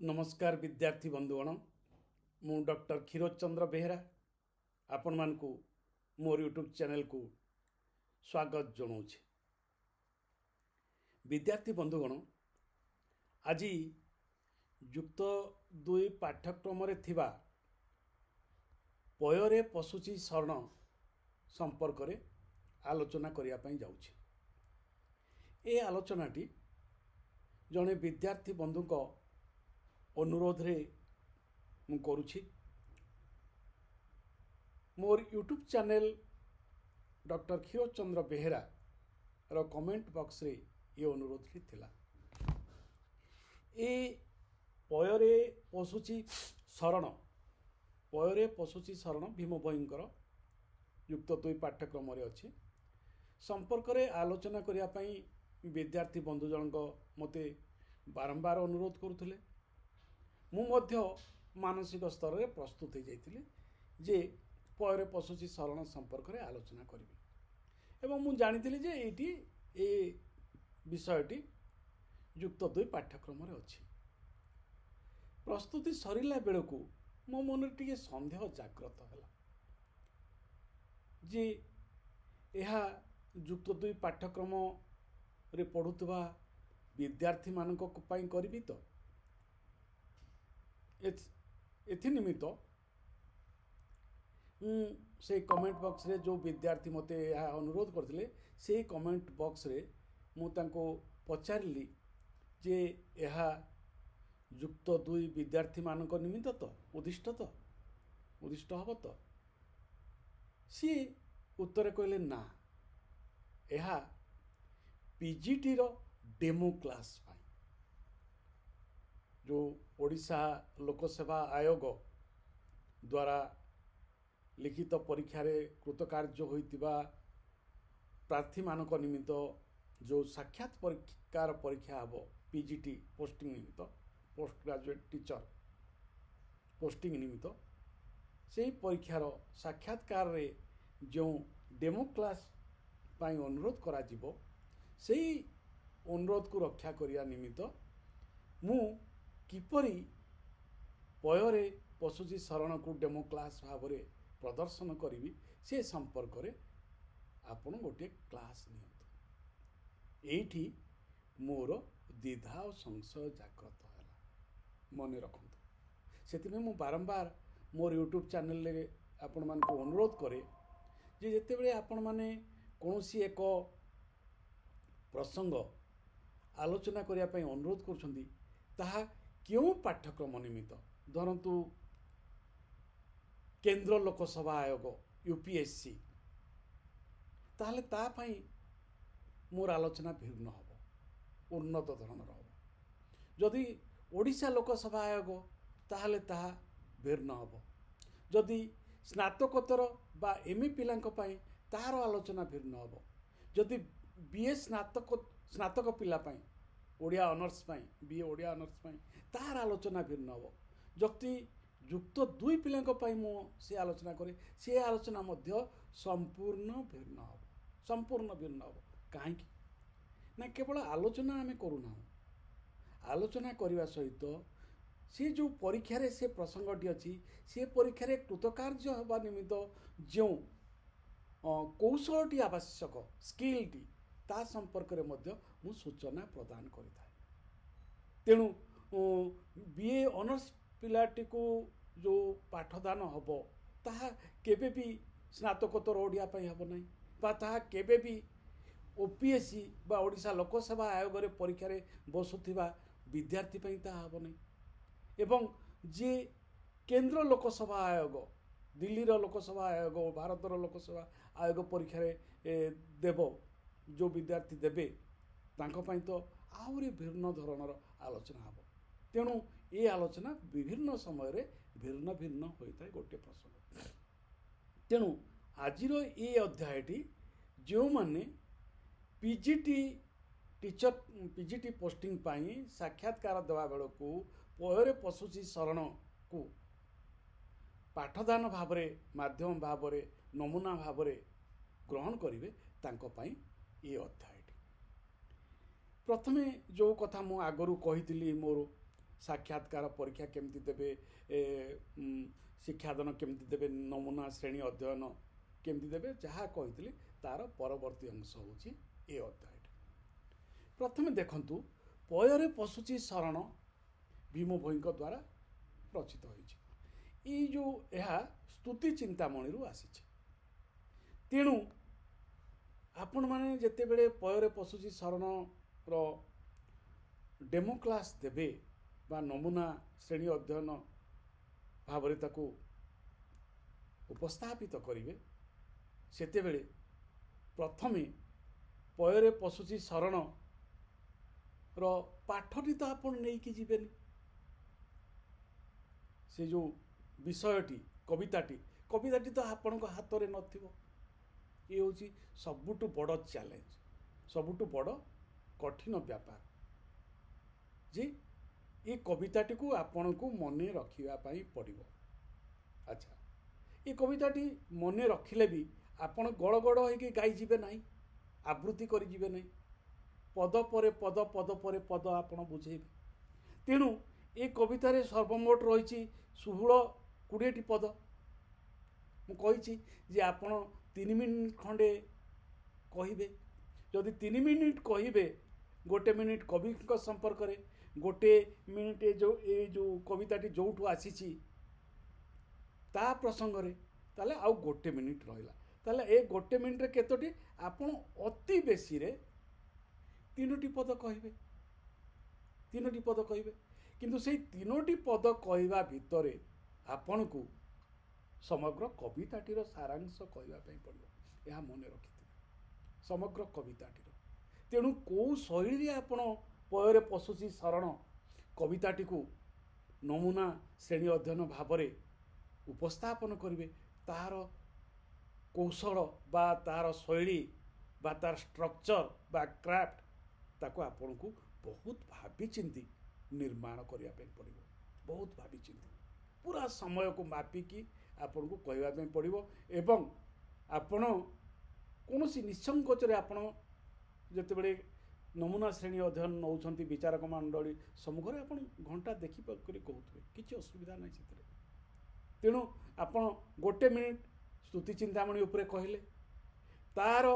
नमस्कार विद्यार्थी बंधुगण मु डॉक्टर क्षीरोद चंद्र बेहेरा आपण मानकु मोर यूट्यूब चैनल को स्वागत जनाऊँ। विद्यार्थी बंधुगण आज युक्त दुई पाठ्यक्रम रे थिबा पୟରେ पशुची शरण संपर्क रे आलोचना करिया पई जाउछि। ए आलोचनाटी जने विद्यार्थी बंधु को अनुरोध रे मु करुछि। मोर यूट्यूब चैनल डॉक्टर क्षीरोद चंद्र बेहेरा रो कमेंट बॉक्स रे ये अनुरोध रे थिला। ए पୟରେ पशुची शरण भीम भयंकर युक्त दुई पाठ्यक्रम रे अछि। संपर्क रे आलोचना करिया पई विद्यार्थी बंधु जनक मते बारंबार अनुरोध करुथिले। मु मध्य मानसिक स्तर रे प्रस्तुत हो जाइतिले जे पୟରେ पशुची शरण संपर्क रे आलोचना करिवि एवं मु जानितिले जे एटी ए विषयटी युक्त दुई पाठ्यक्रम रे अछि। प्रस्तुति सरिला बेलकु मो मन टिके संदेह जागृत होला जे यह युक्त दुई पाठ्यक्रम रे पढ़ुतबा विद्यार्थी मानक पई करिवि तो एथि निमित्त से कमेंट बॉक्स रे जो विद्यार्थी मते यह अनुरोध करथिले से कमेंट बॉक्स रे मु तांको पचारली जे यह युक्त दुई विद्यार्थी मानक निमित्त तो उद्दिष्ट हब तो सी उत्तर कहले ना यह पीजीटी रो डेमो क्लास पाई जो ओडिशा लोकसेवा आयोग द्वारा लिखित परीक्षा रे कृतकार्य होइतिबा प्रार्थी मानक निमित्त जो साक्षात्कार परीक्षा हबो पीजीटी पोस्टिंग निमित्त पोस्ट ग्रेजुएट टीचर पोस्टिंग निमित्त से परीक्षार साक्षात्कार रे जो डेमो क्लास पाई अनुरोध करा जिवो सेही अनुरोध को रक्षा करिया निमित्त मु किपरि पୟରେ पशुची शरण को डेमो क्लास भाव रे प्रदर्शन करी से संपर्क रे आपण गोटे क्लास नियंतु। एठी मोर द्विधा और संशय जागृत है मन रखु से मु बारंबार मोर यूट्यूब चैनल रे आपण मान को अनुरोध करे जे जेते बेले आपण माने कोनोसी एक प्रसंग आलोचना करिया पई अनुरोध करछंदी ताहा क्यों पाठ्यक्रम निमित्त धरतु केंद्र लोकसेवा आयोग यूपीएससी ताहले ता पई मोर आलोचना भिन्न हबो उन्नत धरणर हबो। जदि ओडिशा लोकसेवा आयोग ताहले ताहा भिन्न हबो। जदि स्नातकोत्तर बा एमए पिलांक पई तार आलोचना भिन्न हबो। जदि बीए स्नातक पिला पई ओडिया ऑनर्स पई बीए ओडिया ऑनर्स पई तार आलोचना भिन्न हबो। जति युक्त दुई पिलांक पई मो से आलोचना करे से आलोचना मध्य संपूर्ण भिन्न हबो। काहे कि ना केवल आलोचना आमे करूना आलोचना करने सहित सी जो परीक्षा रे से प्रसंगटी अच्छी से परीक्षा रे कृतकार्य हवा निमित्त जो कौशलटी आवश्यक स्किलटी ता संपर्क रे मध्य मु सूचना प्रदान करिथा। तेणु बीए ऑनर्स पिलाटी को जो पाठदान हबो ताहा केबे भी स्नातकोत्तर ओडिया पई हबो नै बा ताहा केबे भी ओपीएससी बा ओडिशा लोकसेवा आयोग रे परीक्षा रे बसुथिबा विद्यार्थी पई ताहा हबो नै एवं जे केंद्र लोकसेवा आयोग दिल्ली रो लोकसेवा आयोग भारत रो लोकसेवा आयोग परीक्षा रे देबो जो विद्यार्थी देबे तांको पई तो आउरी भिन्न धरणर आलोचना हबो। तेणु ये आलोचना विभिन्न समय रे भिन्न भिन्न होइताय गोटे प्रसंग। तेणु आजिर ये अध्यायटी जो माने पीजीटी टीचर पीजीटी पोस्टिंग पाई साक्षात्कार देवा बेलू पୟରେ पशुची शरण को पाठदान भाव माध्यम भाव नमूना भाव ग्रहण करेंगे तांको पाई ये अध्यायटी। प्रथमे जो कथा मु आगरू कही मोर साक्षात्कार परीक्षा केमती देबे शिक्षादान केमती देबे नमूना श्रेणी अध्ययन केमती देबे जहाँ कही तार परवर्ती अंश होची ए अध्याय। प्रथमे देखंतु पୟରେ पशुची शरण भीम भोई द्वारा रचित होइछि। ई जो यह स्तुति चिंतामणि रु आसीछि। तेणु आपण माने जेतेबेले पୟରେ पशुची शरण रो डेमो क्लास देबे बा नमूना श्रेणी अध्ययन भावरे ताकू उपस्थापित करिवे सेतेबेले प्रथमे पୟରେ पशुची शरण रो पाठटी तो आपण नहीं कि जीवेनी से जो विषयटी कविताटी तो आपण को हाथ रे नथिबो। ये होची सबुटु बड़ चैलेंज, सबुटु बड़ कठिन व्यापार जे ये कविताटी को आपण को मने रखिबा पई पड़िबो। अच्छा, ये कविताटी मने रखिले भी आपण गड़ गड़ होइके गाई जीवे नहीं, आवृत्ति करी जीवे नहीं, पद परे पद पद परे पद आपण बुझेबे। तेणु ये कवितार सर्वमोट रही 16-20 पद। मुझे जे आपण 3 मिनिट खंडे कहिबे, जदि 3 मिनिट कहिबे, 1 मिनिट कवि संपर्क में, 1 मिनिट जो कविताटी जोठू आसी ता प्रसंग रे ताले आउ 1 मिनिट रहिला, ताले ए 1 मिनिट रे केतोटी आपण अति बेसी रे 3टी पद कहिबे, 3टी पद कहिबे। किंतु से 3टी पद कहवा भितर आपण को समग्र कविताटीर सारांश कहवा पड़ो, यह मन रखिथे समग्र कविताटीर। तेणु कौ शैली आपण पୟରେ पशुची शरण कविताटी को नमूना श्रेणी अध्ययन भावरे उपस्थापन करिवे, तार कौशल बा तार शैली बा तार स्ट्रक्चर बा क्राफ्ट ताको आपण को बहुत भावी चिंती निर्माण करिया पे पड़िबो। बहुत भावी चिंती पूरा समय को मापिकी आपण को कहवा पे पड़िबो। एवं आपण कोनोसी निसंकोचरे आपण जेतेबेले नमूना श्रेणी अध्ययन नौछंती विचारक मंडली सम्मुखरे आपण घंटा देखि करी कहउथबे, किछि असुविधा नै सेतरे। तेणु आपण 1 मिनिट स्तुति चिंतामणि उपरे कहले, तार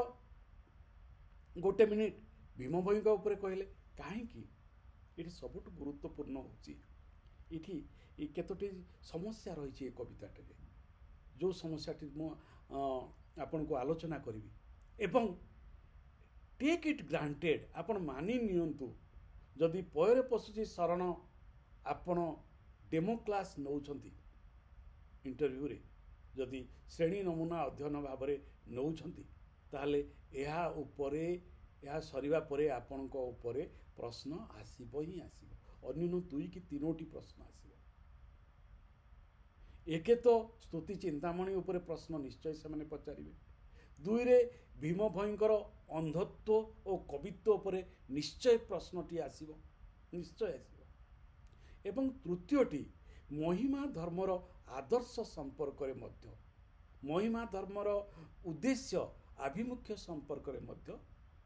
1 मिनिट भीम भोई उपरे कहले। काहेकि ये सबुठ गुरुत्वपूर्ण होची ये केतोटी समस्या रही कविताटे, जो समस्याटी मु आपण को आलोचना करी एवं टेक इट ग्रांटेड आपण मानि नियंतु जदि पୟରେ पशुची शरण आपण डेमो क्लास नौछंती इंटरव्यू रे, जदि श्रेणी नमूना अध्ययन भाव में नौछंती ताहले एहा उपरे यह सरिबा परे आपणक उपरे प्रश्न आसीबो ही आसीबो, अन्यून 2 कि 3टी प्रश्न आसीबो। एके तो स्तुति चिंतामणि उपरे प्रश्न निश्चय से माने पचारिबे, 2 रे भीम भयंकर अंधत्व और कवित्व उपरे निश्चय प्रश्नटी आसीबो, निश्चय आसीबो। एवं तृतीयटी महिमा धर्मर आदर्श संपर्क रे मध्य, महिमा धर्मर उद्देश्य आभिमुख्य संपर्क रे मध्य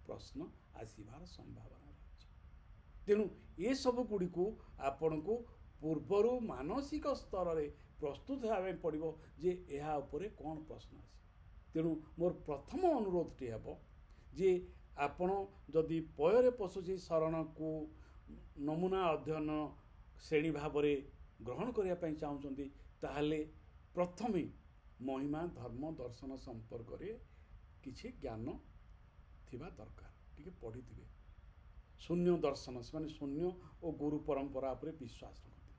प्रश्न आसीबार संभावना रही। तेणु ये सब गुड़ी को आपण को पूर्वर मानसिक स्तर रे प्रस्तुत होगा पड़ो जे यह उपरे कौन प्रश्न आसी। तेणु मोर प्रथम अनुरोधटी हेब जे आपण जदि पୟରେ पशुची शरण को नमूना अध्ययन श्रेणी भाव में ग्रहण करने चाहते ताहले प्रथमे महिमा धर्म दर्शन संपर्क में किसी ज्ञान थिबा दरकार, टिके पढ़ी थे। शून्य दर्शन से शून्य और गुरु परंपरा पर विश्वास रखते,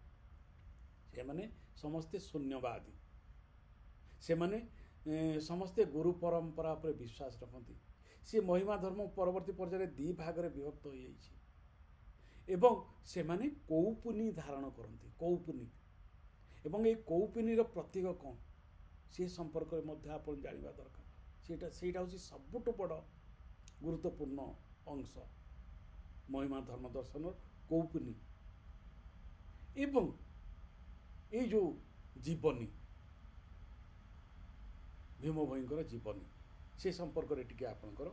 से माने समस्ते शून्यवादी, से माने समस्ते गुरु परंपरा पर विश्वास रखती। सी महिमा धर्म परवर्ती पर्यायर 2 भाग में विभक्त हो जाइए एवं से माने कौपुनी धारण करती, कौपुनी एवं ये कौपुनी प्रतीक कौन सी संपर्क में आप जानवा दरकार। सेटा हूँ सबुठ बड़ गुरुत्वपूर्ण अंश महिमा धर्म दर्शन कौपुनी एवं ये जो जीवनी भीम भोईंकर जीवनी से संपर्क में टिके आपणकर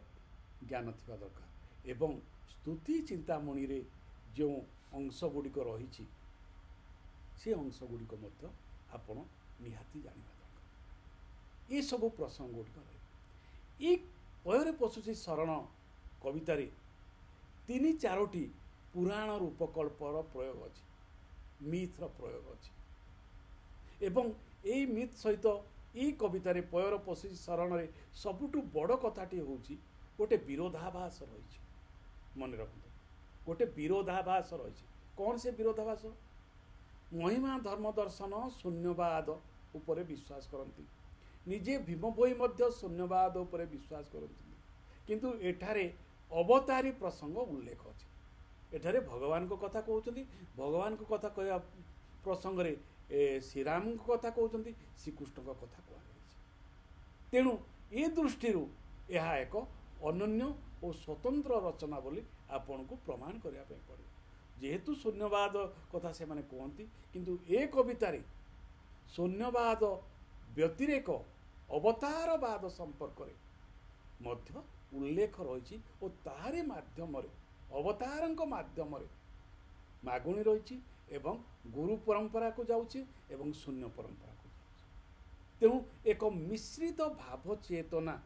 ज्ञान थिबा दरकार। एवं स्तुति चिंतामणि रे जो अंश गुड़िक रही से अंश गुड़िक आपण निहाती जाना दरकार। ये सब प्रसंग गुड़िक रहे। ये पୟରେ पशुची शरण कवितार तीन चारोटी पुराण रूपकल्पर प्रयोग अच्छी, मिथ्र प्रयोग अच्छी एवं यही मिथ सहित ये कवितार पयर पशुची शरण में सबुठु बड़ कथाटी हूँ गोटे विरोधाभास रही। मन रखते गोटे विरोधाभास रही। कौन से विरोधाभास? महिमा धर्म दर्शन शून्यवाद उपरे विश्वास करती, निजे भीम भोई मध्य शून्यवाद उपरे विश्वास करती, किंतु एठारे अवतारी प्रसंग उल्लेख अच्छे। एठारे भगवान को कथा कहते, भगवान को कथा कह प्रसंग रे श्रीराम को कथा कहते, श्रीकृष्ण को कथा कह। तेणु ये दृष्टि यह एक अनन्य और स्वतंत्र रचना बोली आपण को प्रमाण करने पड़े। जेहेतु शून्यवाद कथा से माने कहती, किंतु ए कवितार शून्यवाद व्यतिरेक अवतारवाद संपर्क में मध्य उल्लेख रही और ताहारी माध्यम अवतारंक माध्यम मागुणी रही एवं गुरु परंपरा को जाऊँगी एवं शून्य परंपरा को जाऊँगी। तेणु एक मिश्रित भाव चेतना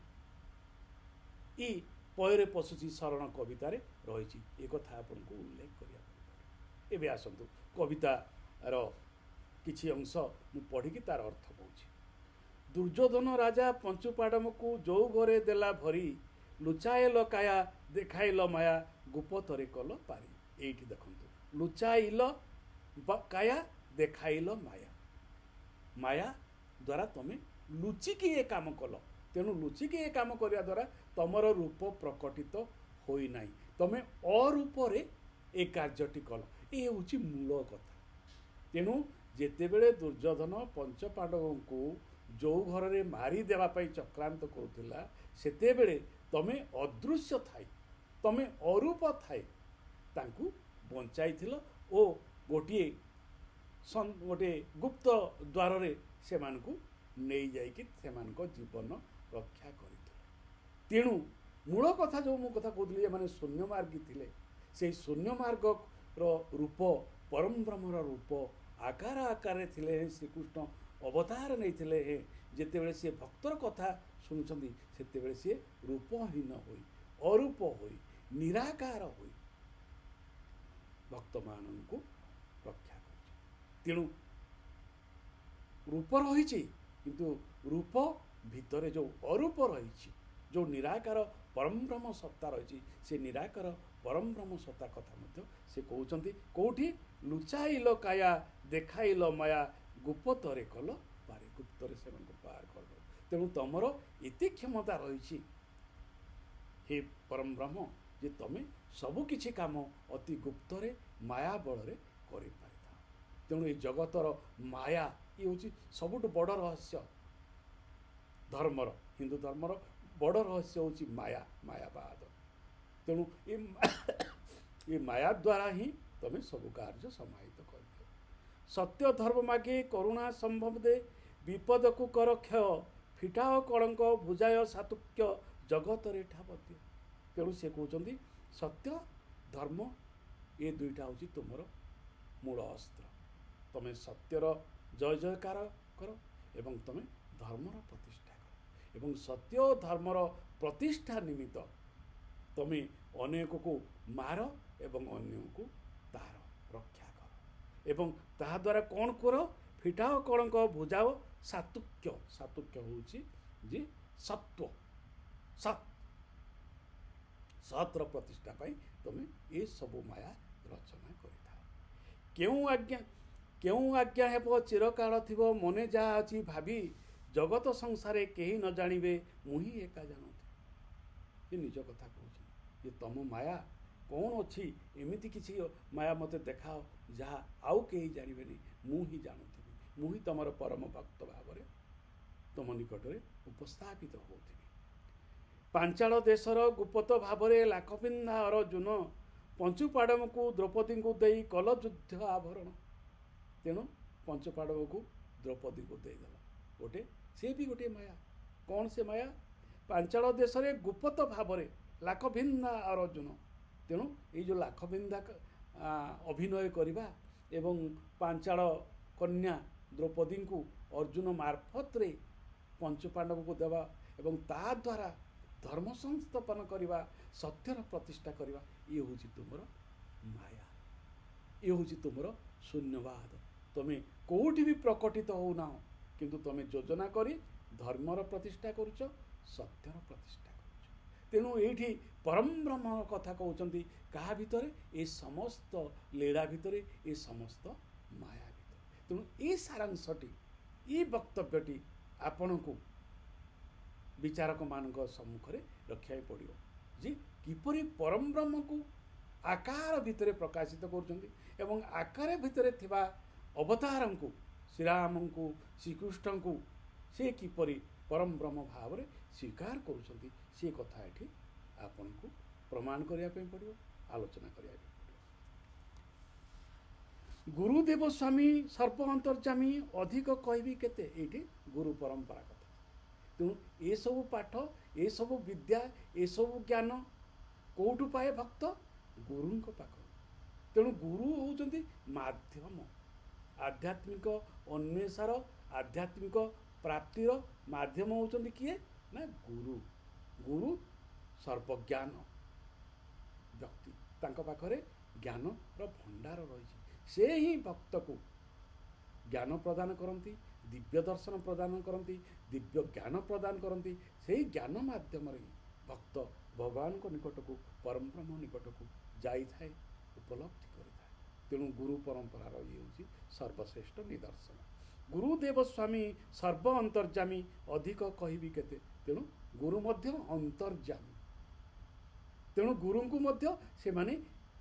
ई पୟରେ पशुची शरण कवितार रही। एक कथा आपन को उल्लेख करिया पड़े। एबे आसंतु कवितार किछि अंश मु पढ़िकी तार अर्थ कहूँ। दुर्योधन राजा पंचुपाडम को जो घरे देला भरी, लुचाएल काया देखाइल माया, गुपतरे कल पारी। एठी देखंतु, लुचाइल काया देखाइल माया, माया द्वारा तमे लुचिकी ए काम कल। तेणु लुचिकी ए काम करिया द्वारा तमर रूप प्रकटित होई नाही, तमे अरूपरे ए कार्यटी कल। ये हूँ मूल कथा। तेणु जेतेबेले दुर्योधन पंचपांडवों को जो घर में मारी देवा पाई चक्रांत करुला, सेतेबेले तमे अदृश्य थाई, तमे अरूप थाई तांकु बंचाइथिल ओ गोटे गोटे गुप्त द्वार रे सेमानकु नहीं जाइकि सेमानक जीवन रक्षा करिथिले। तेणु मूल कथा जो मु कथा कहूली माने शून्य मार्गी थिले, से शून्य मार्ग रो रूप परम ब्रह्मर रूप आकार आकार थिले। श्रीकृष्ण अवतार नहीं थिले हे, जेतेबेले से भक्तर कथा शुणुचंदी सेतेबेले से रूपहीन होई, अरूप होई, निराकार होई भक्त माननकु रक्षा कर। तेणु रूप रही, किंतु रूप भितरे जो अरूप रही, जो निराकार परम ब्रह्म सत्ता रही, से निराकार परम ब्रह्म सत्ता कथा मध्य से कहउचंती। कोठी लुचाइल काया देखाइल माया, गुप्तरे कल पारे। गुप्तरे से पार कर। तेणु तमर एते क्षमता रही हे परम ब्रह्म जे तमे सबु किछि काम अति गुप्तरे माया बଳରେ करि पारिथा। तेणु ए जगतर माया ये हूँ सबुठ बड़ रहस्य। धर्मर हिंदू धर्मर बड़ रहस्य हूँ माया, मायावाद। तेणु ये माया द्वारा ही तमें सबु कार्य समाहित कर दियो। सत्य धर्म मागे करुणा संभव दे, विपद को कर क्षय, फिटाओ कलंक भुजाय सातुक्य, जगत रे ठावत्य। तेणु से कहते सत्य धर्म ये दुईटा हूँ तुमर मूल अस्त्र। तमें सत्यर जय जयकार कर एवं तमें धर्मर प्रतिष्ठा कर, एवं सत्य धर्मर प्रतिष्ठा निमित्त तमें अनेक को मार एवं अन्य को तार रक्षा कर, एवं ताहा द्वारा कौन कर फिटाओ कलंक भुजाओ सातुक्य। सातुक्य हूँ जे सत्व, सत सतर प्रतिष्ठा पाई तुम्हें ये सबू माया रचना कर। क्यों आज्ञा हेब चिरकाल थिब, मने जा अछि भाभी, जगत संसारे केही न जानिबे, मुही एका जानथि। ये निज कथा कहूँ ये तम माया कौन अच्छी, एमिति किसी माया मते देखाओ जहाँ आउ केही जानिबेनी, मु ही जानुथिबि, मु ही तमर परम भक्त भाव तुम निकट में उपस्थापित होथिबि। पांचाल देशर गुप्त भावरे लाखपिंधा अर्जुन, पंचुपाडव को द्रौपदी को दे कल युद्ध आवरण। तेणु पंचपाडव को द्रौपदी को देदेल गोटे, से भी गोटे माया। कौन से माया? पांचाल देश में गुप्त भावरे लाखपिंधा अर्जुन। तेणु ये जो लाखपिंधा अभिनय करवा एवं पांचाल କନ୍ୟା ଦ୍ରୌପଦୀଙ୍କୁ ଅର୍ଜୁନ ମାର୍ଫତରେ ପଞ୍ଚୁପାଣ୍ଡବଙ୍କୁ ଦେବା ଏବଂ ତା ଦ୍ୱାରା ଧର୍ମ ସଂସ୍ଥାପନ କରିବା, ସତ୍ୟର ପ୍ରତିଷ୍ଠା କରିବା, ଇଏ ହେଉଛି ତୁମର ମାୟା, ଇଏ ହେଉଛି ତୁମର ଶୂନ୍ୟବାଦ। ତୁମେ କେଉଁଠି ବି ପ୍ରକଟିତ ହେଉନାହ, କିନ୍ତୁ ତୁମେ ଯୋଜନା କରି ଧର୍ମର ପ୍ରତିଷ୍ଠା କରୁଛ, ସତ୍ୟର ପ୍ରତିଷ୍ଠା କରୁଛ। ତେଣୁ ଏଇଠି ପରମ ବ୍ରହ୍ମର କଥା କହୁଛନ୍ତି କାହା ଭିତରେ? ଏ ସମସ୍ତ ଲୀଳା ଭିତରେ, ଏ ସମସ୍ତ ମାୟା ଭିତରେ। ତେଣୁ ଏ ସାରାଂଶଟି, ଏ ବକ୍ତବ୍ୟଟି ଆପଣଙ୍କୁ ବିଚାରକମାନଙ୍କ ସମ୍ମୁଖରେ ରଖିବାକୁ ପଡ଼ିବ ଯେ କିପରି ପରମ ବ୍ରହ୍ମକୁ ଆକାର ଭିତରେ ପ୍ରକାଶିତ କରୁଛନ୍ତି ଏବଂ ଆକାର ଭିତରେ ଥିବା ଅବତାରଙ୍କୁ, ଶ୍ରୀରାମଙ୍କୁ, ଶ୍ରୀକୃଷ୍ଣଙ୍କୁ ସେ କିପରି ପରମ ବ୍ରହ୍ମ ଭାବରେ ସ୍ୱୀକାର କରୁଛନ୍ତି, ସେ କଥା ଏଠି ଆପଣଙ୍କୁ ପ୍ରମାଣ କରିବା ପାଇଁ ପଡ଼ିବ, ଆଲୋଚନା କରିବା ପାଇଁ ପଡ଼ିବ। ଗୁରୁଦେବ ସ୍ୱାମୀ ସର୍ବ ଅନ୍ତର୍ଯାମୀ, ଅଧିକ କହିବି କେତେ? ଏଇଠି ଗୁରୁ ପରମ୍ପରା କଥା। ତେଣୁ ଏସବୁ ପାଠ, ଏସବୁ ବିଦ୍ୟା, ଏସବୁ ଜ୍ଞାନ କେଉଁଠୁ ପାଏ ଭକ୍ତ? ଗୁରୁଙ୍କ ପାଖରୁ। ତେଣୁ ଗୁରୁ ହେଉଛନ୍ତି ମାଧ୍ୟମ, ଆଧ୍ୟାତ୍ମିକ ଅନ୍ୱେଷାର, ଆଧ୍ୟାତ୍ମିକ ପ୍ରାପ୍ତିର ମାଧ୍ୟମ ହେଉଛନ୍ତି କିଏ? ନା ଗୁରୁ। ଗୁରୁ ସର୍ବଜ୍ଞାନ ବ୍ୟକ୍ତି, ତାଙ୍କ ପାଖରେ ଜ୍ଞାନର ଭଣ୍ଡାର ରହିଛି। ସେ ହିଁ ଭକ୍ତକୁ ଜ୍ଞାନ ପ୍ରଦାନ କରନ୍ତି, ଦିବ୍ୟ ଦର୍ଶନ ପ୍ରଦାନ କରନ୍ତି, ଦିବ୍ୟ ଜ୍ଞାନ ପ୍ରଦାନ କରନ୍ତି। ସେହି ଜ୍ଞାନ ମାଧ୍ୟମରେ ହିଁ ଭକ୍ତ ଭଗବାନଙ୍କ ନିକଟକୁ, ପରମ ବ୍ରହ୍ମ ନିକଟକୁ ଯାଇଥାଏ, ଉପଲବ୍ଧି କରିଥାଏ। ତେଣୁ ଗୁରୁ ପରମ୍ପରାର ଇଏ ହେଉଛି ସର୍ବଶ୍ରେଷ୍ଠ ନିଦର୍ଶନ। ଗୁରୁଦେବ ସ୍ୱାମୀ ସର୍ବ ଅନ୍ତର୍ଯାମୀ, ଅଧିକ କହିବି କେତେ? ତେଣୁ ଗୁରୁ ମଧ୍ୟ ଅନ୍ତର୍ଯାମୀ। ତେଣୁ ଗୁରୁଙ୍କୁ ମଧ୍ୟ ସେମାନେ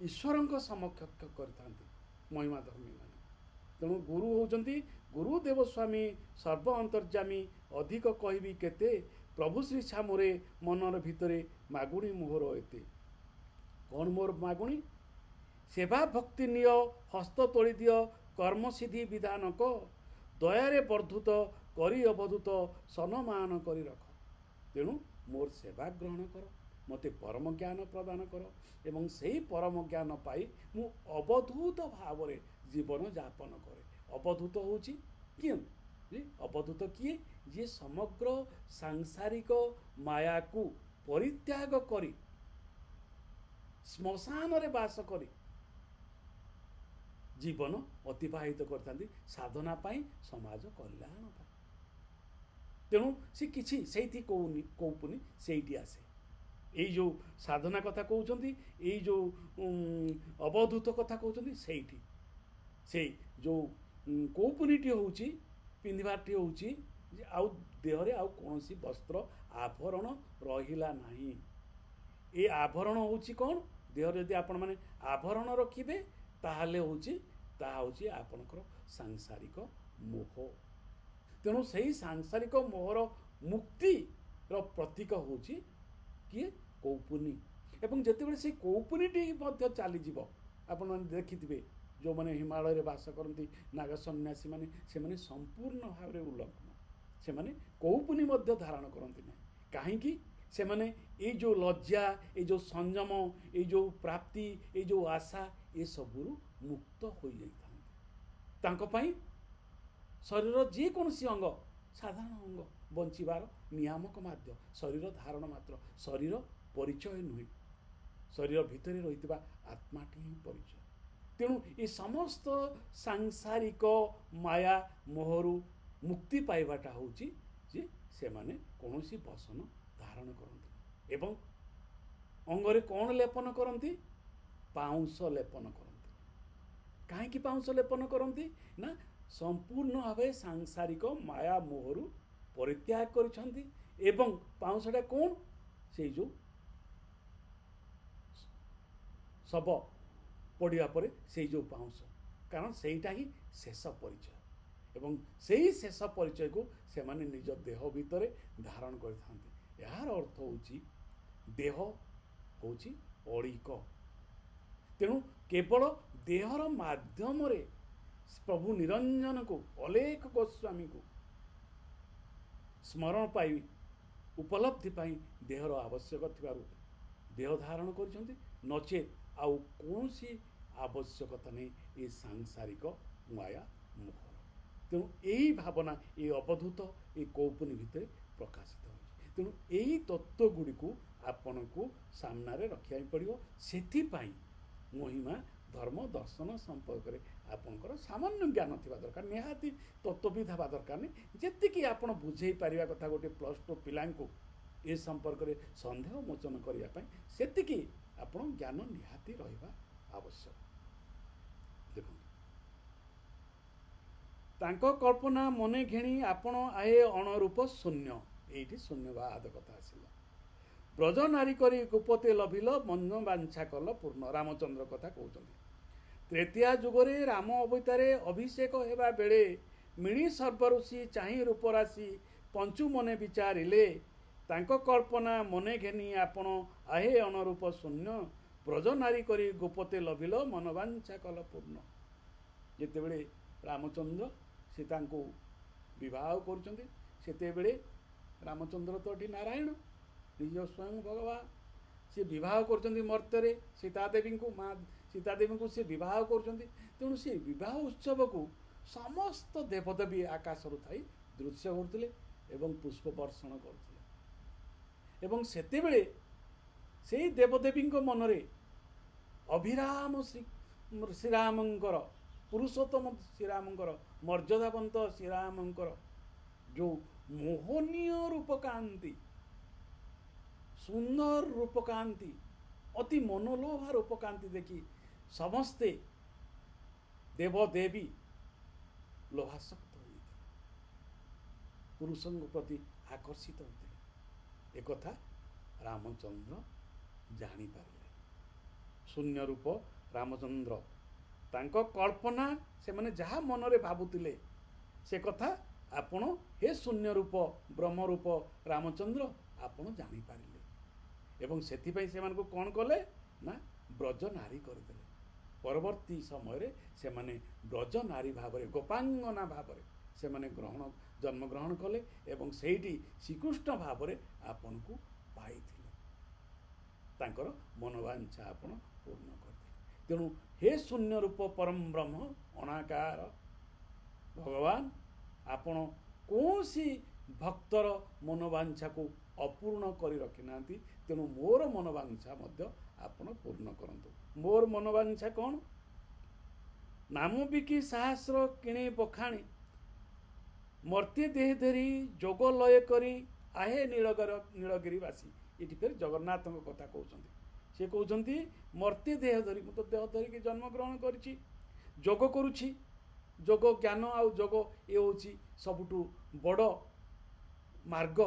ଈଶ୍ୱରଙ୍କ ସମକକ୍ଷ କରିଥାନ୍ତି ମହିମା ଧର୍ମୀମାନେ। ତେଣୁ ଗୁରୁ ହେଉଛନ୍ତି ଗୁରୁଦେବ ସ୍ୱାମୀ ସର୍ବ ଅନ୍ତର୍ଯାମୀ, ଅଧିକ କହିବି କେତେ? ପ୍ରଭୁ ଶ୍ରୀ ଛାମୁରେ ମନର ଭିତରେ ମାଗୁଣି ମୋହର ଏତେ। କ'ଣ ମୋର ମାଗୁଣି? ସେବା ଭକ୍ତି ନିଅ, ହସ୍ତ ତୋଳି ଦିଅ, କର୍ମସିଦ୍ଧି ବିଧାନକ, ଦୟାରେ ବର୍ଦ୍ଧୁତ କରି ଅବଧୂତ, ସନମାନ କରି ରଖ। ତେଣୁ ମୋର ସେବା ଗ୍ରହଣ କର, ମୋତେ ପରମ ଜ୍ଞାନ ପ୍ରଦାନ କର ଏବଂ ସେହି ପରମ ଜ୍ଞାନ ପାଇ ମୁଁ ଅବଧୂତ ଭାବରେ ଜୀବନ ଯାପନ କରେ। ଅବଧୂତ ହେଉଛି କିଏ? ଅବଧୂତ କିଏ? ଯିଏ ସମଗ୍ର ସାଂସାରିକ ମାୟାକୁ ପରିତ୍ୟାଗ କରି ଶ୍ମଶାନରେ ବାସ କରି ଜୀବନ ଅତିବାହିତ କରିଥାନ୍ତି, ସାଧନା ପାଇଁ, ସମାଜ କଲ୍ୟାଣ ପାଇଁ। ତେଣୁ ସେ କିଛି ସେଇଠି କହୁନି, ସେଇଠି ଆସେ। ଏଇ ଯେଉଁ ସାଧନା କଥା କହୁଛନ୍ତି, ଏଇ ଯେଉଁ ଅବଧୂତ କଥା କହୁଛନ୍ତି, ସେଇଠି ସେଇ ଯେଉଁ କୌପୁନୀଟି ହେଉଛି, ପିନ୍ଧିବାଟି ହେଉଛି ଯେ ଆଉ ଦେହରେ ଆଉ କୌଣସି ବସ୍ତ୍ର ଆଭରଣ ରହିଲା ନାହିଁ। ଏ ଆଭରଣ ହେଉଛି କ'ଣ? ଦେହରେ ଯଦି ଆପଣମାନେ ଆଭରଣ ରଖିବେ, ତାହେଲେ ତାହା ହେଉଛି ଆପଣଙ୍କର ସାଂସାରିକ ମୋହ। ତେଣୁ ସେହି ସାଂସାରିକ ମୋହର ମୁକ୍ତିର ପ୍ରତୀକ ହେଉଛି କିଏ? କୌପୁନୀ। ଏବଂ ଯେତେବେଳେ ସେଇ କୌପୁନୀଟି ମଧ୍ୟ ଚାଲିଯିବ, ଆପଣମାନେ ଦେଖିଥିବେ ଯେଉଁମାନେ ହିମାଳୟରେ ବାସ କରନ୍ତି, ନାଗ ସନ୍ନ୍ୟାସୀମାନେ, ସେମାନେ ସମ୍ପୂର୍ଣ୍ଣ ଭାବରେ ଉଲ୍ଲଗ୍ନ। ସେମାନେ କୌପୁନୀ ମଧ୍ୟ ଧାରଣ କରନ୍ତି ନାହିଁ। କାହିଁକି? ସେମାନେ ଏଇ ଯେଉଁ ଲଜ୍ଜା, ଏଇ ଯେଉଁ ସଂଯମ, ଏଇ ଯେଉଁ ପ୍ରାପ୍ତି, ଏଇ ଯେଉଁ ଆଶା, ଏସବୁରୁ ମୁକ୍ତ ହୋଇଯାଇଥାନ୍ତି। ତାଙ୍କ ପାଇଁ ଶରୀରର ଯେକୌଣସି ଅଙ୍ଗ ସାଧାରଣ ଅଙ୍ଗ, ବଞ୍ଚିବାର ନିୟାମକ ମାଧ୍ୟ, ଶରୀର ଧାରଣ ମାତ୍ର, ଶରୀର ପରିଚୟ ନୁହେଁ। ଶରୀର ଭିତରେ ରହିଥିବା ଆତ୍ମାଟି ହିଁ ପରିଚୟ। ତେଣୁ ଏ ସମସ୍ତ ସାଂସାରିକ ମାୟା ମୋହରୁ ମୁକ୍ତି ପାଇବାଟା ହେଉଛି ଯେ ସେମାନେ କୌଣସି ବସନ ଧାରଣ କରନ୍ତି ଏବଂ ଅଙ୍ଗରେ କ'ଣ ଲେପନ କରନ୍ତି? ପାଉଁଶ ଲେପନ କରନ୍ତି। କାହିଁକି ପାଉଁଶ ଲେପନ କରନ୍ତି? ନା ସମ୍ପୂର୍ଣ୍ଣ ଭାବେ ସାଂସାରିକ ମାୟା ମୋହରୁ ପରିତ୍ୟାଗ କରିଛନ୍ତି। ଏବଂ ପାଉଁଶଟା କ'ଣ? ସେଇ ଯେଉଁ ଶବ ପଡ଼ିବା ପରେ ସେଇ ଯେଉଁ ପାଉଁଶ, କାରଣ ସେଇଟା ହିଁ ଶେଷ ପରିଚୟ ଏବଂ ସେଇ ଶେଷ ପରିଚୟକୁ ସେମାନେ ନିଜ ଦେହ ଭିତରେ ଧାରଣ କରିଥାନ୍ତି। ଏହାର ଅର୍ଥ ହେଉଛି ଦେହ ହେଉଛି ଅଳିକ। ତେଣୁ କେବଳ ଦେହର ମାଧ୍ୟମରେ ପ୍ରଭୁ ନିରଞ୍ଜନକୁ, ଅଲେଖ ଗୋସ୍ୱାମୀକୁ ସ୍ମରଣ ପାଇ, ଉପଲବ୍ଧି ପାଇଁ ଦେହର ଆବଶ୍ୟକ ଥିବାରୁ ଦେହ ଧାରଣ କରିଛନ୍ତି, ନଚେତ୍ ଆଉ କୌଣସି ଆବଶ୍ୟକତା ନାହିଁ ଏ ସାଂସାରିକ ମାୟା ମୋହର। ତେଣୁ ଏହି ଭାବନା ଏ ଅବଧୂତ ଏ କୌପୁନୀ ଭିତରେ ପ୍ରକାଶିତ ହେଉଛି। ତେଣୁ ଏହି ତତ୍ତ୍ୱଗୁଡ଼ିକୁ ଆପଣଙ୍କୁ ସାମ୍ନାରେ ରଖିବାକୁ ପଡ଼ିବ। ସେଥିପାଇଁ ମହିମା ଧର୍ମ ଦର୍ଶନ ସମ୍ପର୍କରେ ଆପଣଙ୍କର ସାମାନ୍ୟ ଜ୍ଞାନ ଥିବା ଦରକାର। ନିହାତି ତତ୍ତ୍ୱବିଦ୍ ହେବା ଦରକାର ନାହିଁ। ଯେତିକି ଆପଣ ବୁଝେଇ ପାରିବା କଥା ଗୋଟେ +2 ପିଲାଙ୍କୁ ଏ ସମ୍ପର୍କରେ ସନ୍ଦେହ ମୋଚନ କରିବା ପାଇଁ, ସେତିକି ଆପଣ ଜ୍ଞାନ ନିହାତି ରହିବା ଆବଶ୍ୟକ। ଦେଖନ୍ତୁ, ତାଙ୍କ କଳ୍ପନା ମନେ ଘେଣି ଆପଣ ଆହେ ଅଣରୂପ ଶୂନ୍ୟ। ଏଇଠି ଶୂନ୍ୟବାଦ କଥା ଆସିଲା। ବ୍ରଜ ନାରୀ କରି ଗୋପତେ ଲଭିଲ, ମନ ବାଞ୍ଛା କଲ ପୂର୍ଣ୍ଣ। ରାମଚନ୍ଦ୍ର କଥା କହୁଛନ୍ତି। ତ୍ରେତୀୟା ଯୁଗରେ ରାମ ଅବତାରେ ଅଭିଷେକ ହେବା ବେଳେ ମିଳି ସର୍ବଋଷି ଚାହିଁ ରୂପରାଶି ପଞ୍ଚୁ ମନେ ବିଚାରିଲେ। ତାଙ୍କ କଳ୍ପନା ମନେ ଘେନି ଆପଣ ଆହେ ଅଣରୂପ ଶୂନ୍ୟ। ବ୍ରଜ ନାରୀ କରି ଗୋପତେ ଲଭିଲ, ମନବାଞ୍ଛା କଲ ପୂର୍ଣ୍ଣ। ଯେତେବେଳେ ରାମଚନ୍ଦ୍ର ସୀତାଙ୍କୁ ବିବାହ କରୁଛନ୍ତି, ସେତେବେଳେ ରାମଚନ୍ଦ୍ର ତ ଏଠି ନାରାୟଣ, ନିଜ ସ୍ୱୟଂ ଭଗବାନ। ସେ ବିବାହ କରୁଛନ୍ତି ମର୍ତ୍ତ୍ୟରେ ସୀତାଦେବୀଙ୍କୁ, ମା ସୀତାଦେବୀଙ୍କୁ ସେ ବିବାହ କରୁଛନ୍ତି। ତେଣୁ ସେ ବିବାହ ଉତ୍ସବକୁ ସମସ୍ତ ଦେବଦେବୀ ଆକାଶରୁ ଥାଇ ଦୃଶ୍ୟ କରୁଥିଲେ ଏବଂ ପୁଷ୍ପ ବର୍ଷଣ କରୁଥିଲେ। ଏବଂ ସେତେବେଳେ ସେଇ ଦେବଦେବୀଙ୍କ ମନରେ ଅଭିରାମ ଶ୍ରୀରାମଙ୍କର, ପୁରୁଷୋତ୍ତମ ଶ୍ରୀରାମଙ୍କର, ମର୍ଯ୍ୟାଦାବନ୍ତ ଶ୍ରୀରାମଙ୍କର ଯେଉଁ ମୋହନୀୟ ରୂପକାନ୍ତି, ସୁନ୍ଦର ରୂପକାନ୍ତି, ଅତି ମନୋଲୋଭା ରୂପକାନ୍ତି ଦେଖି ସମସ୍ତେ ଦେବଦେବୀ ଲୋଭାସକ୍ତ ହୋଇଥିଲେ, ପୁରୁଷଙ୍କ ପ୍ରତି ଆକର୍ଷିତ ହୋଇଥିଲେ। ଏକଥା ରାମଚନ୍ଦ୍ର ଜାଣିପାରିଲେ। ଶୂନ୍ୟ ରୂପ ରାମଚନ୍ଦ୍ର, ତାଙ୍କ କଳ୍ପନା, ସେମାନେ ଯାହା ମନରେ ଭାବୁଥିଲେ ସେ କଥା ଆପଣ ହେ ଶୂନ୍ୟ ରୂପ ବ୍ରହ୍ମରୂପ ରାମଚନ୍ଦ୍ର ଆପଣ ଜାଣିପାରିଲେ। ଏବଂ ସେଥିପାଇଁ ସେମାନଙ୍କୁ କ'ଣ କଲେ ନା ବ୍ରଜ ନାରୀ କରିଦେଲେ। ପରବର୍ତ୍ତୀ ସମୟରେ ସେମାନେ ବ୍ରଜ ନାରୀ ଭାବରେ, ଗୋପାଙ୍ଗନା ଭାବରେ ସେମାନେ ଜନ୍ମଗ୍ରହଣ କଲେ ଏବଂ ସେଇଠି ଶ୍ରୀକୃଷ୍ଣ ଭାବରେ ଆପଣଙ୍କୁ ପାଇଥିଲେ। ତାଙ୍କର ମନୋବାଞ୍ଛା ଆପଣ ପୂର୍ଣ୍ଣ କରିଥିଲେ। ତେଣୁ ହେ ଶୂନ୍ୟ ରୂପ ପରମ ବ୍ରହ୍ମ ଅଣାକାର ଭଗବାନ, ଆପଣ କୌଣସି ଭକ୍ତର ମନୋବାଞ୍ଛାକୁ ଅପୂର୍ଣ୍ଣ କରି ରଖିନାହାନ୍ତି। ତେଣୁ ମୋର ମନୋବାଞ୍ଛା ମଧ୍ୟ ଆପଣ ପୂର୍ଣ୍ଣ କରନ୍ତୁ। ମୋର ମନୋବାଞ୍ଛା କ'ଣ? ନାମ ବିକି ସହସ୍ର କିଣେ ବଖାଣି, ମର୍ତ୍ତ୍ୟ ଦେହ ଧରି ଯୋଗ ଲୟ କରି ଆହେ ନୀଳଗିରିବାସୀ। ଏଠି ଫେର ଜଗନ୍ନାଥଙ୍କ କଥା କହୁଛନ୍ତି। ସେ କହୁଛନ୍ତି ମର୍ତ୍ତ୍ୟ ଦେହ ଧରି, ମୁଁ ତ ଦେହ ଧରିକି ଜନ୍ମଗ୍ରହଣ କରିଛି, ଯୋଗ କରୁଛି। ଯୋଗ ଜ୍ଞାନ ଆଉ ଯୋଗ ଏ ହେଉଛି ସବୁଠୁ ବଡ଼ ମାର୍ଗ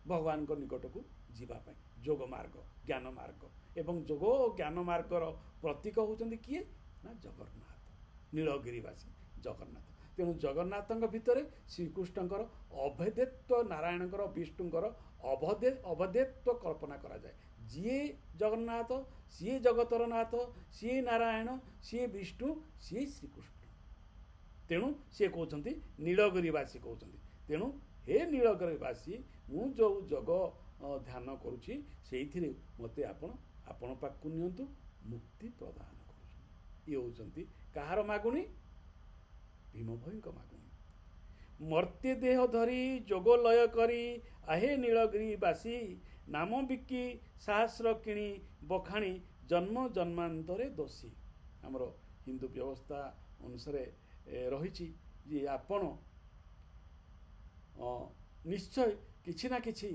ଭଗବାନଙ୍କ ନିକଟକୁ ଯିବା ପାଇଁ। ଯୋଗ ମାର୍ଗ, ଜ୍ଞାନ ମାର୍ଗ। ଏବଂ ଯୋଗ ଓ ଜ୍ଞାନ ମାର୍ଗର ପ୍ରତୀକ ହେଉଛନ୍ତି କିଏ ନା ଜଗନ୍ନାଥ, ନୀଳଗିରିବାସୀ ଜଗନ୍ନାଥ। ତେଣୁ ଜଗନ୍ନାଥଙ୍କ ଭିତରେ ଶ୍ରୀକୃଷ୍ଣଙ୍କର ଅଭେଦେତ୍ୱ, ନାରାୟଣଙ୍କର, ବିଷ୍ଣୁଙ୍କର ଅଭେଦେତ୍ୱ କଳ୍ପନା କରାଯାଏ। ଯିଏ ଜଗନ୍ନାଥ, ସିଏ ଜଗତର ନାଥ, ସିଏ ନାରାୟଣ, ସିଏ ବିଷ୍ଣୁ, ସିଏ ଶ୍ରୀକୃଷ୍ଣ। ତେଣୁ ସିଏ କହୁଛନ୍ତି ନୀଳଗିରିବାସୀ କହୁଛନ୍ତି। ତେଣୁ ହେ ନୀଳଗିରିବାସୀ, ମୁଁ ଯେଉଁ ଯୋଗ ଧ୍ୟାନ କରୁଛି ସେଇଥିରେ ମୋତେ ଆପଣ ପାଖକୁ ନିଅନ୍ତୁ, ମୁକ୍ତି ପ୍ରଦାନ କରୁଛନ୍ତି। ଇଏ ହେଉଛନ୍ତି କାହାର ମାଗୁଣି? ଭୀମ ଭୋଇଙ୍କ ମାଗୁଣି। ମର୍ତ୍ତ୍ୟ ଦେହ ଧରି ଯୋଗ ଲୟ କରି ଆହେ ନୀଳଗିରିବାସୀ, ନାମ ବିକି ସହସ୍ର କିଣି ବଖାଣି ଜନ୍ମ ଜନ୍ମାନ୍ତରେ ଦୋଷୀ। ଆମର ହିନ୍ଦୁ ବ୍ୟବସ୍ଥା ଅନୁସାରେ ରହିଛି ଯେ ଆପଣ ନିଶ୍ଚୟ କିଛି ନା କିଛି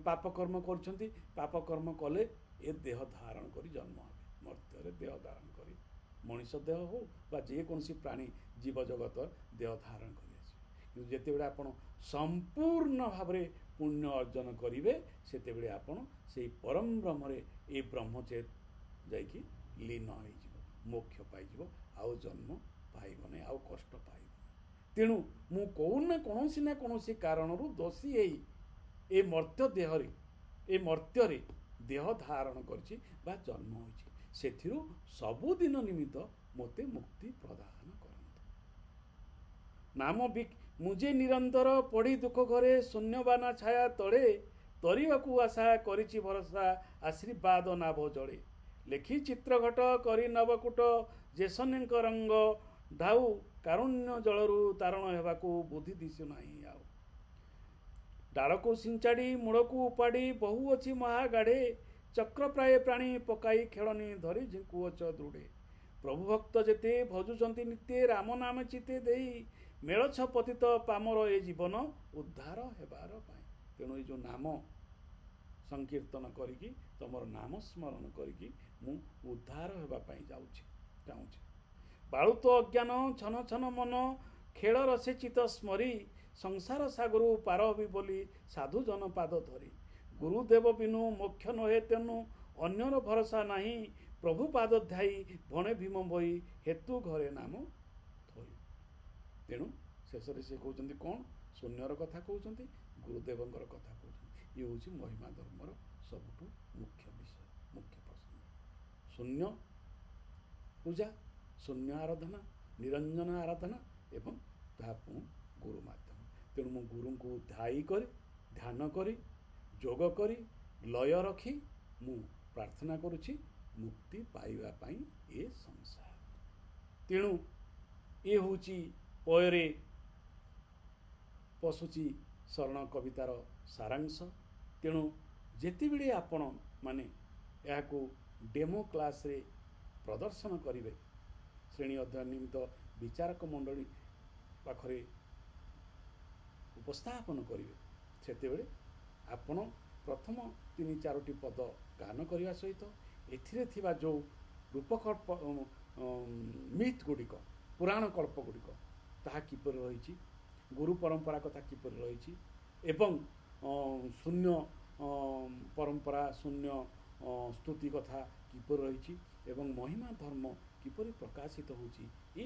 ପାପକର୍ମ କରୁଛନ୍ତି। ପାପକର୍ମ କଲେ ଏ ଦେହ ଧାରଣ କରି ଜନ୍ମ ହେବେ, ମର୍ତ୍ତ୍ୟରେ ଦେହ ଧାରଣ କରି, ମଣିଷ ଦେହ ହେଉ ବା ଯେକୌଣସି ପ୍ରାଣୀ ଜୀବଜଗତ ଦେହ ଧାରଣ କରି ଆସିବେ। କିନ୍ତୁ ଯେତେବେଳେ ଆପଣ ସମ୍ପୂର୍ଣ୍ଣ ଭାବରେ ପୁଣ୍ୟ ଅର୍ଜନ କରିବେ, ସେତେବେଳେ ଆପଣ ସେଇ ପରମ ବ୍ରହ୍ମରେ, ଏ ବ୍ରହ୍ମଚେତ ଯାଇକି ଲୀନ ହେଇଯିବ, ମୋକ୍ଷ ପାଇଯିବ, ଆଉ ଜନ୍ମ ପାଇବ ନାହିଁ, ଆଉ କଷ୍ଟ ପାଇବ। ତେଣୁ ମୁଁ କୌଣସି ନା କୌଣସି କାରଣରୁ ଦୋଷୀ ହେଇ ଏ ମର୍ତ୍ତ୍ୟରେ ଦେହ ଧାରଣ କରିଛି ବା ଜନ୍ମ ହୋଇଛି। ସେଥିରୁ ସବୁଦିନ ନିମିତ୍ତ ମୋତେ ମୁକ୍ତି ପ୍ରଦାନ କରନ୍ତୁ। ନାମ ମୁଁ ଯେ ନିରନ୍ତର ପଢ଼ି ଦୁଃଖ ଘରେ ଶୂନ୍ୟବାନା ଛାୟା ତଳେ, ତରିବାକୁ ଆଶା କରିଛି ଭରସା ଆଶୀର୍ବାଦ ନାଭ ଜଳେ। ଲେଖି ଚିତ୍ରଘଟ କରି ନବକୁଟ, ଯେସନେଙ୍କ ରଙ୍ଗ ଢାଉ କାରୁଣ୍ୟ ଜଳରୁ ତାରଣ ହେବାକୁ ବୁଦ୍ଧି ଦିଶୁନାହିଁ ଆଉ। ଡାଳକୁ ସିଞ୍ଚାଡ଼ି ମୂଳକୁ ଉପାଡ଼ି ବହୁ ଅଛି ମହାଗାଢ଼େ, ଚକ୍ର ପ୍ରାୟ ପ୍ରାଣୀ ପକାଇ ଖେଳନି ଧରି ଝିଙ୍କୁଅଛ ଦୃଢ଼େ। ପ୍ରଭୁ ଭକ୍ତ ଯେତେ ଭଜୁଛନ୍ତି ନିତ୍ୟ ରାମ ନାମ ଚିତେ ଦେଇ, ମେଳଛ ପତିତ ପାମର ଏ ଜୀବନ ଉଦ୍ଧାର ହେବାର ପାଇଁ। ତେଣୁ ଏ ଯେଉଁ ନାମ ସଂକୀର୍ତ୍ତନ କରିକି ତମର ନାମ ସ୍ମରଣ କରିକି ମୁଁ ଉଦ୍ଧାର ହେବା ପାଇଁ ଚାହୁଁଛି। ବାଳୁତ ଅଜ୍ଞାନ ଛନ ଛନ ମନ, ଖେଳ ରସେ ଚିତ ସ୍ମରି, ସଂସାର ସାଗରୁ ପାର ହବି ବୋଲି ସାଧୁ ଜନ ପାଦ ଧରି। ଗୁରୁଦେବ ବିନୁ ମୋକ୍ଷ ନହେ ତେନୁ ଅନ୍ୟର ଭରସା ନାହିଁ, ପ୍ରଭୁ ପାଦ ଧ୍ୟାଇ ଭଣେ ଭୀମ ବହି ହେତୁ ଘରେ ନାମ ଥୋଇ। ତେଣୁ ଶେଷରେ ସେ କହୁଛନ୍ତି କ'ଣ? ଶୂନ୍ୟର କଥା କହୁଛନ୍ତି, ଗୁରୁଦେବଙ୍କର କଥା କହୁଛନ୍ତି। ଇଏ ହେଉଛି ମହିମା ଧର୍ମର ସବୁଠୁ ମୁଖ୍ୟ ବିଷୟ, ମୁଖ୍ୟ ପ୍ରସଙ୍ଗ। ଶୂନ୍ୟ ପୂଜା, ଶୂନ୍ୟ ଆରାଧନା, ନିରଞ୍ଜନ ଆରାଧନା ଏବଂ ତାହା ପୁଣି ଗୁରୁ ମାଧ୍ୟମ। ତେଣୁ ମୁଁ ଗୁରୁଙ୍କୁ ଧ୍ୟାନ କରି ଯୋଗ କରି ଲୟ ରଖି ମୁଁ ପ୍ରାର୍ଥନା କରୁଛି ମୁକ୍ତି ପାଇବା ପାଇଁ ଏ ସଂସାର। ତେଣୁ ଏ ହେଉଛି ପୟରେ ପଶୁଛି ଶରଣ କବିତାର ସାରାଂଶ। ତେଣୁ ଯେତେବେଳେ ଆପଣ ମାନେ ଏହାକୁ ଡେମୋ କ୍ଲାସ୍ରେ ପ୍ରଦର୍ଶନ କରିବେ, ଶ୍ରେଣୀ ଅଧ୍ୟୟନ ନିମିତ୍ତ ବିଚାରକ ମଣ୍ଡଳୀ ପାଖରେ ଉପସ୍ଥାପନ କରିବେ, ସେତେବେଳେ ଆପଣ ପ୍ରଥମ 3-4ଟି ପଦ ଗାନ କରିବା ସହିତ ଏଥିରେ ଥିବା ଯେଉଁ ରୂପକଳ୍ପ ମିଥ୍ ଗୁଡ଼ିକ, ପୁରାଣ କଳ୍ପ ଗୁଡ଼ିକ ତାହା କିପରି ରହିଛି, ଗୁରୁ ପରମ୍ପରା କଥା କିପରି ରହିଛି ଏବଂ ଶୂନ୍ୟ ପରମ୍ପରା, ଶୂନ୍ୟ ସ୍ତୁତି କଥା କିପରି ରହିଛି ଏବଂ ମହିମା ଧର୍ମ କିପରି ପ୍ରକାଶିତ ହେଉଛି ଏ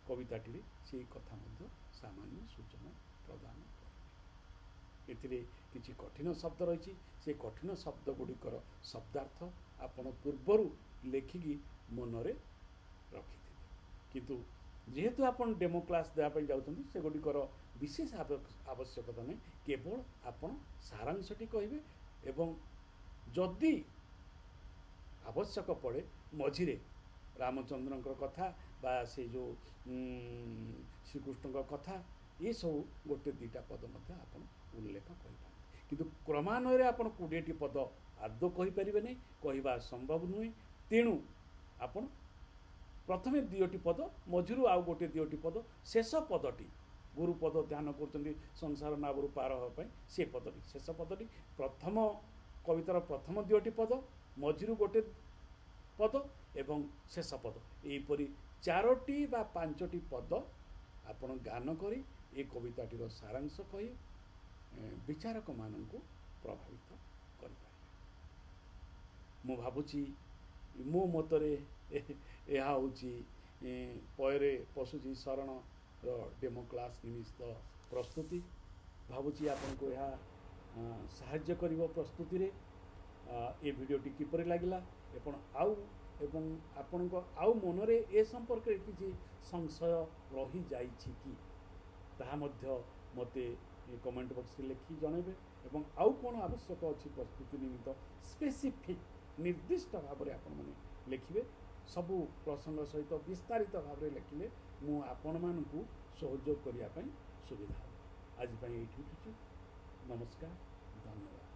କବିତାଟିରେ, ସେହି କଥା ମଧ୍ୟ ସାମାନ୍ୟ ସୂଚନା ପ୍ରଦାନ କରିବେ। ଏଥିରେ କିଛି କଠିନ ଶବ୍ଦ ରହିଛି, ସେ କଠିନ ଶବ୍ଦ ଗୁଡ଼ିକର ଶବ୍ଦାର୍ଥ ଆପଣ ପୂର୍ବରୁ ଲେଖିକି ମନରେ ରଖିଥିବେ। କିନ୍ତୁ ଯେହେତୁ ଆପଣ ଡେମୋ କ୍ଲାସ୍ ଦେବା ପାଇଁ ଯାଉଛନ୍ତି, ସେଗୁଡ଼ିକର ବିଶେଷ ଆବଶ୍ୟକତା ନାହିଁ। କେବଳ ଆପଣ ସାରାଂଶଟି କହିବେ ଏବଂ ଯଦି ଆବଶ୍ୟକ ପଡ଼େ ମଝିରେ ରାମଚନ୍ଦ୍ରଙ୍କର କଥା ବା ସେ ଯେଉଁ ଶ୍ରୀକୃଷ୍ଣଙ୍କ କଥା, ଏସବୁ 1-2ଟା ପଦ ମଧ୍ୟ ଆପଣ ଉଲ୍ଲେଖ କରିପାରନ୍ତି। କିନ୍ତୁ କ୍ରମାନ୍ୱୟରେ ଆପଣ 20ଟି ପଦ ଆଦୌ କହିପାରିବେ ନାହିଁ, କହିବା ସମ୍ଭବ ନୁହେଁ। ତେଣୁ ଆପଣ ପ୍ରଥମେ 2ଟି ପଦ, ମଝିରୁ ଆଉ 1-2ଟି ପଦ, ଶେଷ ପଦଟି ଗୁରୁ ପଦ ଧ୍ୟାନ କରୁଛନ୍ତି ସଂସାର ନାବରୁ ପାର ହେବା ପାଇଁ, ସେ ପଦଟି ଶେଷ ପଦଟି, ପ୍ରଥମ କବିତାର ପ୍ରଥମ 2ଟି ପଦ, ମଝିରୁ 1 ପଦ ଏବଂ ଶେଷ ପଦ, ଏହିପରି 4ଟି ବା 5ଟି ପଦ ଆପଣ ଗାନ କରି ଏ କବିତାଟିର ସାରାଂଶ କହି ବିଚାରକମାନଙ୍କୁ ପ୍ରଭାବିତ କରିପାରିବେ। ମୁଁ ଭାବୁଛି ମୋ ମତରେ ଏହା ହେଉଛି ପୟରେ ପଶୁଛି ଶରଣର ଡେମୋ କ୍ଲାସ୍ ନିମିତ୍ତ ପ୍ରସ୍ତୁତି। ଭାବୁଛି ଆପଣଙ୍କୁ ଏହା ସାହାଯ୍ୟ କରିବ ପ୍ରସ୍ତୁତିରେ। ଏ ଭିଡ଼ିଓଟି କିପରି ଲାଗିଲା ଏବଂ ଆପଣଙ୍କ ଆଉ ମନରେ ଏ ସମ୍ପର୍କରେ କିଛି ସଂଶୟ ରହିଯାଇଛି କି, ତାହା ମଧ୍ୟ ମୋତେ କମେଣ୍ଟ ବକ୍ସରେ ଲେଖି ଜଣାଇବେ। ଏବଂ ଆଉ କ'ଣ ଆବଶ୍ୟକ ଅଛି ପ୍ରସ୍ତୁତି ନିମିତ୍ତ ସ୍ପେସିଫିକ୍ ନିର୍ଦ୍ଦିଷ୍ଟ ଭାବରେ ଆପଣମାନେ ଲେଖିବେ। ସବୁ ପ୍ରସଙ୍ଗ ସହିତ ବିସ୍ତାରିତ ଭାବରେ ଲେଖିଲେ ମୁଁ ଆପଣମାନଙ୍କୁ ସହଯୋଗ କରିବା ପାଇଁ ସୁବିଧା ହେବ। ଆଜି ପାଇଁ ଏଇଠି ଉଠୁଛି। ନମସ୍କାର, ଧନ୍ୟବାଦ।